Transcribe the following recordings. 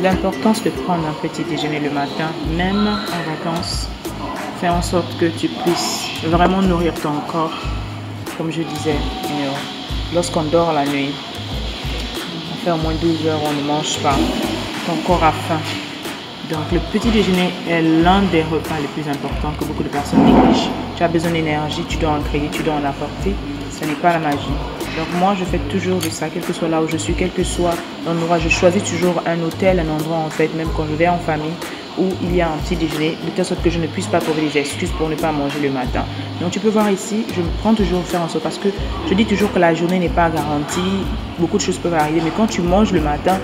l'importance de prendre un petit déjeuner le matin, même en vacances, fait en sorte que tu puisses vraiment nourrir ton corps. Comme je disais, lorsqu'on dort la nuit, on fait au moins 12 heures, on ne mange pas, ton corps a faim. Donc le petit déjeuner est l'un des repas les plus importants que beaucoup de personnes négligent. Tu as besoin d'énergie, tu dois en créer, tu dois en apporter. Ce n'est pas la magie. Donc moi, je fais toujours de ça, quel que soit là où je suis, quel que soit l'endroit. Je choisis toujours un hôtel, un endroit en fait, même quand je vais en famille, où il y a un petit déjeuner, de telle sorte que je ne puisse pas trouver des excuses pour ne pas manger le matin. Donc tu peux voir ici, je prends toujours faire en sorte, parce que je dis toujours que la journée n'est pas garantie, beaucoup de choses peuvent arriver, mais quand tu manges le matin,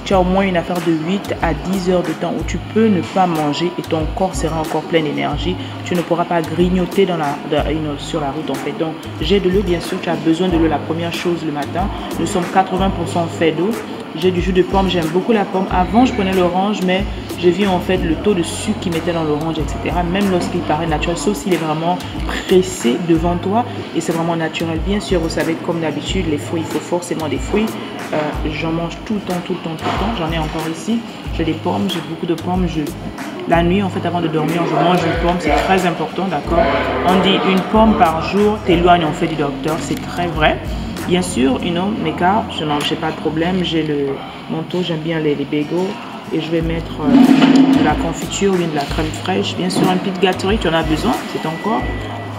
tu as au moins une affaire de 8 à 10 heures de temps où tu peux ne pas manger et ton corps sera encore plein d'énergie. Tu ne pourras pas grignoter sur la route en fait. Donc j'ai de l'eau, bien sûr, tu as besoin de l'eau la première chose le matin. Nous sommes 80% faits d'eau. J'ai du jus de pomme, j'aime beaucoup la pomme. Avant je prenais l'orange, mais j'ai vu en fait le taux de sucre qu'ils mettaient dans l'orange, etc. Même lorsqu'il paraît naturel, sauf s'il est vraiment pressé devant toi et c'est vraiment naturel. Bien sûr, vous savez, comme d'habitude, les fruits, il faut forcément des fruits. J'en mange tout le temps. J'en ai encore ici. J'ai des pommes, j'ai beaucoup de pommes. La nuit, en fait, avant de dormir, je mange une pomme. C'est très important, d'accord? On dit une pomme par jour t'éloigne en fait du docteur. C'est très vrai. Bien sûr, mes cas, je n'en ai pas de problème. J'ai le manteau, j'aime bien les bagels. Et je vais mettre de la confiture ou bien de la crème fraîche. Bien sûr, un petit gâterie, tu en as besoin, c'est encore.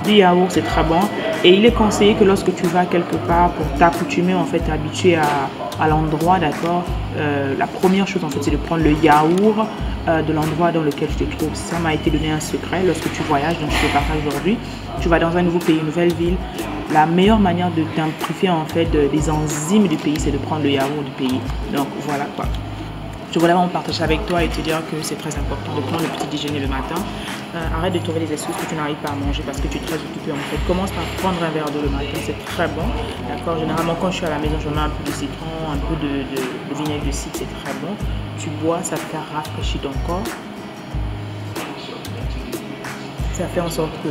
Du yaourt, c'est très bon. Et il est conseillé que lorsque tu vas quelque part pour t'accoutumer, en fait, t'habituer à l'endroit, d'accord, la première chose, en fait, c'est de prendre le yaourt de l'endroit dans lequel tu te trouves. Ça m'a été donné un secret lorsque tu voyages, donc je te partage aujourd'hui. Tu vas dans un nouveau pays, une nouvelle ville. La meilleure manière de t'amplifier, en fait, des enzymes du pays, c'est de prendre le yaourt du pays. Donc, voilà quoi. Je voulais vraiment partager avec toi et te dire que c'est très important de prendre le petit déjeuner le matin. Arrête de trouver des excuses que tu n'arrives pas à manger parce que tu es très occupé en fait. Commence par prendre un verre d'eau le matin, c'est très bon. D'accord. Généralement, quand je suis à la maison, je mets un peu de citron, un peu de vinaigre de cidre, c'est très bon. Tu bois, ça te fait rafraîchir ton corps. Ça fait en sorte que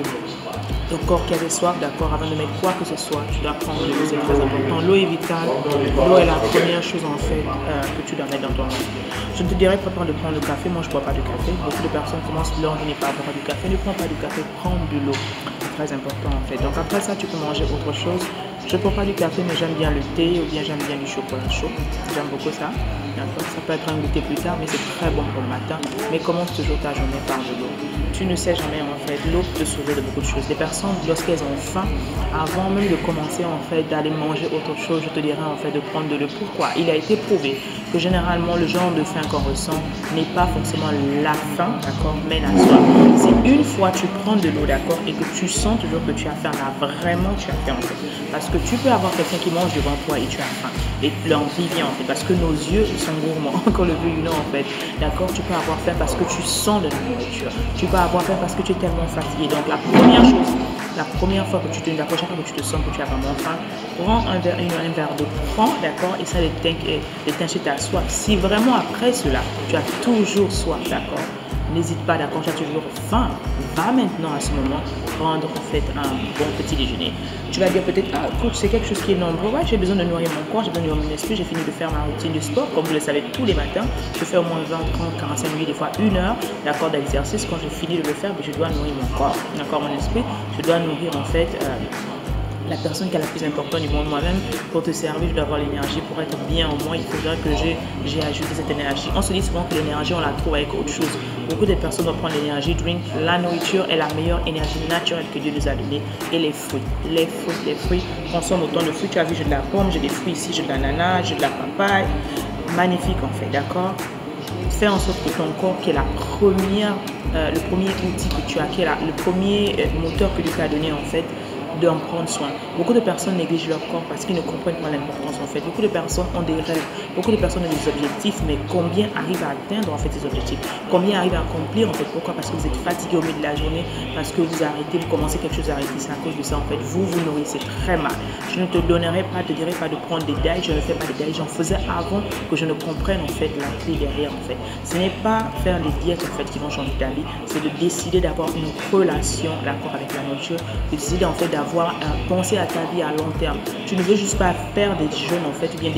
ton corps qui avait soif, d'accord, avant de mettre quoi que ce soit, tu dois prendre de l'eau, c'est très important. L'eau est vitale, l'eau est la première chose en fait que tu dois mettre dans ton vie. Je ne te dirais pas de prendre le café, moi je ne bois pas de café. Beaucoup de personnes commencent leur journée par boire du café, ne prends pas du café, prends de l'eau. C'est très important en fait. Donc après ça, tu peux manger autre chose. Je ne bois pas du café, mais j'aime bien le thé ou bien j'aime bien du chocolat chaud. J'aime beaucoup ça. Ça peut être un goûter plus tard, mais c'est très bon pour le matin. Mais commence toujours ta journée par de l'eau. Tu ne sais jamais en fait, l'eau peut te sauver de beaucoup de choses. Les personnes, lorsqu'elles ont faim, avant même de commencer en fait d'aller manger autre chose, je te dirais en fait de prendre de l'eau. Pourquoi? Il a été prouvé que généralement le genre de faim qu'on ressent n'est pas forcément la faim, d'accord, mais la soif. Si une fois tu prends de l'eau, d'accord, et que tu sens toujours que tu as faim, là vraiment tu as faim en fait. Parce que tu peux avoir quelqu'un qui mange devant toi et tu as faim. Et l'envie vient en fait, parce que nos yeux sont gourmands, qu'on le veuille ou non en fait. D'accord, tu peux avoir faim parce que tu sens de la nourriture. Tu peux avoir faim parce que tu es tellement fatigué. Donc la première chose, la prochaine fois que tu te sens que tu as vraiment faim, prends un verre d'eau, prends, d'accord, et ça d'éteindre ta soif. Si vraiment après cela, tu as toujours soif, d'accord, n'hésite pas, d'accord, tu as toujours faim, va maintenant à ce moment prendre en fait un bon petit déjeuner. Tu vas dire peut-être, ah écoute, c'est quelque chose qui est nombreux, ouais, j'ai besoin de nourrir mon corps, j'ai besoin de nourrir mon esprit, j'ai fini de faire ma routine de sport, comme vous le savez tous les matins, je fais au moins 20, 30, 45 minutes, des fois 1 heure, d'accord, d'exercice. Quand je finis de le faire, je dois nourrir mon corps, d'accord, mon esprit, je dois nourrir en fait la personne qui est la plus importante du monde, moi-même. Pour te servir, je dois avoir l'énergie pour être bien. Au moins, il faudra que j'ai ajouté cette énergie. On se dit souvent que l'énergie, on la trouve avec autre chose. Beaucoup de personnes doivent prendre l'énergie drink. La nourriture est la meilleure énergie naturelle que Dieu nous a donnée. Et les fruits. Les fruits. Consomme autant de fruits. Tu as vu, j'ai de la pomme, j'ai des fruits ici, j'ai de l'ananas, j'ai de la papaye. Magnifique en fait, d'accord? Fais en sorte que ton corps, qui est le premier outil que tu as, qui est le premier moteur que Dieu t'a donné en fait, d'en prendre soin. Beaucoup de personnes négligent leur corps parce qu'ils ne comprennent pas l'importance en fait. Beaucoup de personnes ont des rêves, beaucoup de personnes ont des objectifs, mais combien arrivent à atteindre en fait ces objectifs? Combien arrivent à accomplir en fait? Pourquoi? Parce que vous êtes fatigué au milieu de la journée, parce que vous arrêtez, vous commencez quelque chose à arrêter. C'est à cause de ça en fait. Vous nourrissez très mal. Je ne te dirai pas de prendre des dailles, je ne fais pas des dailles. J'en faisais avant que je ne comprenne en fait la clé derrière en fait. Ce n'est pas faire des diètes en fait qui vont changer ta vie, c'est de décider d'avoir une relation d'accord avec la nourriture, de décider en fait d'avoir penser à ta vie à long terme. Tu ne veux juste pas faire des jeûnes en fait, ou bien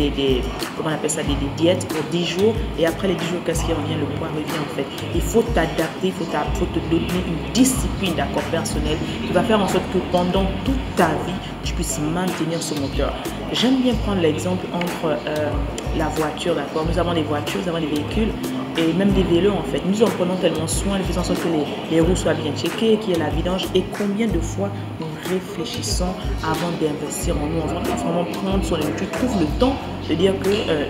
comment on appelle ça, des diètes pour 10 jours et après les 10 jours, qu'est-ce qui revient? Le poids revient en fait. Il faut t'adapter, il faut te donner une discipline d'accord personnelle qui va faire en sorte que pendant toute ta vie, tu puisses maintenir ce moteur. J'aime bien prendre l'exemple entre la voiture, d'accord? Nous avons des voitures, nous avons des véhicules et même des vélos en fait. Nous en prenons tellement soin, nous faisons en sorte que les roues soient bien checkées, qu'il y ait la vidange et combien de fois nous réfléchissons avant d'investir en nous, avant de vraiment prendre soin de nous. Tu trouves le temps de dire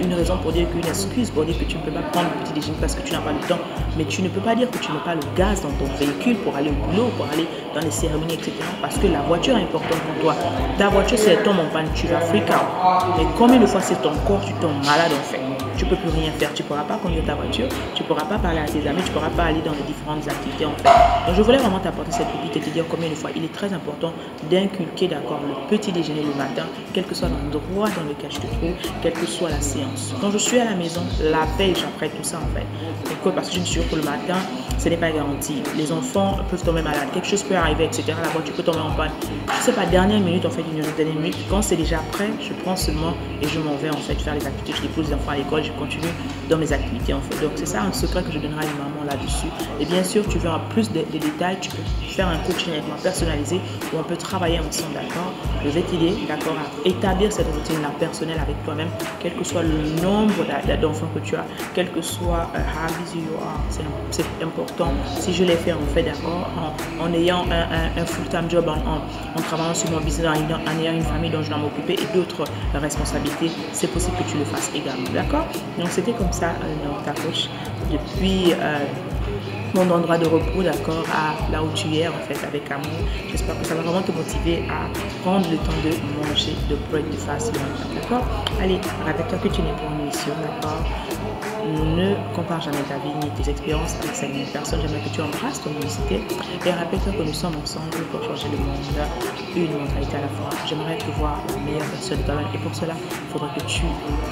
une raison pour dire qu'une excuse pour dire que tu ne peux pas prendre le petit déjeuner parce que tu n'as pas le temps, mais tu ne peux pas dire que tu n'as pas le gaz dans ton véhicule pour aller au boulot, pour aller dans les cérémonies, etc. Parce que la voiture est importante pour toi. Ta voiture, si elle tombe en panne, tu vas freak out. Mais combien de fois c'est ton corps, tu tombes malade en fait? Tu ne peux plus rien faire, tu ne pourras pas conduire ta voiture, tu ne pourras pas parler à tes amis, tu ne pourras pas aller dans les différentes activités en fait. Donc je voulais vraiment t'apporter cette pépite et te dire combien de fois il est très important d'inculquer d'accord le petit déjeuner le matin, quel que soit l'endroit dans lequel je te trouve, quelle que soit la séance. Quand je suis à la maison, la veille, j'apprête tout ça en fait. Pourquoi? Parce que je suis sûre que le matin, ce n'est pas garanti. Les enfants peuvent tomber malades, quelque chose peut arriver, etc. La voiture peut tomber en panne. Je ne sais pas, dernière minute, en fait, une dernière minute, quand c'est déjà prêt, je prends seulement et je m'en vais en fait faire les activités. Je dépose les enfants à l'école, je continue dans mes activités en fait. Donc c'est ça un secret que je donnerai à une maman là-dessus. Et bien sûr, tu verras plus de détails. Tu peux faire un coaching avec moi personnalisé où on peut travailler ensemble, d'accord? Je vais t'aider, d'accord, à établir cette routine-là personnelle avec toi-même, quel que soit le nombre d'enfants que tu as, quel que soit how busy you are. C'est important. Si je l'ai fait en fait, d'accord, en ayant un full-time job, en travaillant sur mon business, en ayant une famille dont je dois m'occuper et d'autres responsabilités, c'est possible que tu le fasses également, d'accord? Donc c'était comme ça dans ta coach depuis mon endroit de repos, d'accord, à là où tu es en fait avec amour. J'espère que ça va vraiment te motiver à prendre le temps de manger, de breakfast le matin, d'accord? Allez, rappelle-toi que tu n'es pour une mission, d'accord? Ne compare jamais ta vie ni tes expériences avec celles d'une personne. J'aimerais que tu embrasses ton unicité et rappelle-toi que nous sommes ensemble pour changer le monde, une mentalité à la fois. J'aimerais te voir la meilleure version de toi-même et pour cela, il faudra que tu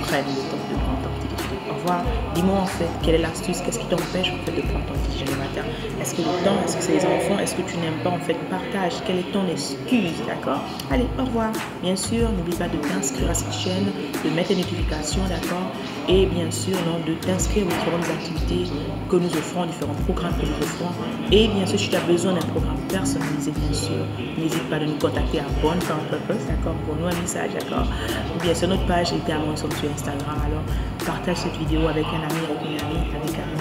prennes le temps de prendre ton petit déjeuner. Au revoir. Dis-moi en fait quelle est l'astuce, qu'est-ce qui t'empêche en fait de prendre ton petit déjeuner le matin? Est-ce que le temps, est-ce que c'est les enfants, est-ce que tu n'aimes pas en fait partage? Quelle est ton excuse, d'accord? Allez, au revoir. Bien sûr, n'oublie pas de t'inscrire à cette chaîne, de mettre les notifications, d'accord? Et bien sûr, non, de t'inscrire aux différentes activités que nous offrons, différents programmes que nous offrons. Et bien sûr, si tu as besoin d'un programme personnalisé, bien sûr, n'hésite pas de nous contacter à Born for Purpose, d'accord, pour nous un message, d'accord. Ou bien sur notre page, évidemment, nous sommes sur Instagram. Alors, partage cette vidéo avec un ami, avec une amie, avec un